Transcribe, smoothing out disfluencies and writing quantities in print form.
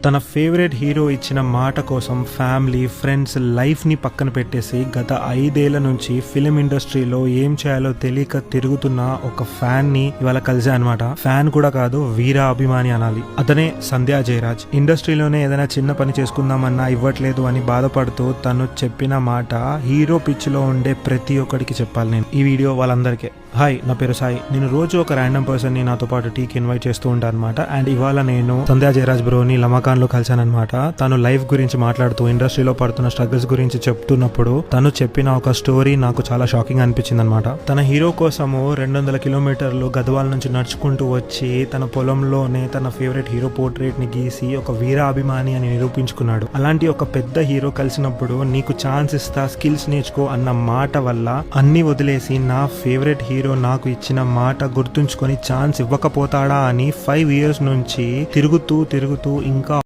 తన favourite hero ఇచ్చిన మాట కోసం ఫ్యామిలీ ఫ్రెండ్స్ లైఫ్ ని పక్కన పెట్టేసి గత 5 ఏళ్ల నుంచి ఫిలిం ఇండస్ట్రీలో ఏం చేయాలో తెలియక తిరుగుతున్న ఒక ఫ్యాన్ ని ఇవాళ కలిసా అనమాట. ఫ్యాన్ కూడా కాదు, వీరా అభిమాని అనాలి. అతనే సంధ్యా జయరాజ్. ఇండస్ట్రీలోనే ఏదైనా చిన్న పని చేసుకుందామన్నా ఇవ్వట్లేదు అని బాధపడుతూ తను చెప్పిన మాట హీరో పిచ్ లో ఉండే ప్రతి ఒక్కడికి చెప్పాలి. నేను ఈ వీడియో వాళ్ళందరికీ. హాయ్, నా పేరు సాయి. నేను రోజు ఒక ర్యాండమ్ పర్సన్ ని నాతో పాటు టీకి ఇన్వైట్ చేస్తూ ఉంటాను అనమాట. అండ్ ఇవాళ నేను సంధ్యా జయరాజ్ బ్రోని లమకాన్ లో కలిసానమాట. తను లైఫ్ గురించి మాట్లాడుతూ ఇండస్ట్రీలో పడుతున్న స్ట్రగుల్స్ గురించి చెప్తున్నప్పుడు తను చెప్పిన ఒక స్టోరీ నాకు చాలా షాకింగ్ అనిపించింది అనమాట. తన హీరో కోసము 200 కిలోమీటర్లు గద్వాల నుంచి నడుచుకుంటూ వచ్చి తన పొలంలోనే తన ఫేవరెట్ హీరో పోర్ట్రేట్ ని గీసి ఒక వీరా అభిమాని అని నిరూపించుకున్నాడు. అలాంటి ఒక పెద్ద హీరో కలిసినప్పుడు నీకు ఛాన్స్ ఇస్తా, స్కిల్స్ నేర్చుకో అన్న మాట వల్ల అన్ని వదిలేసి నా ఫేవరెట్ హీరో నాకు ఇచ్చిన మాట గుర్తుంచుకొని ఛాన్స్ ఇవ్వకపోతాడా అని 5 years నుంచి తిరుగుతూ ఇంకా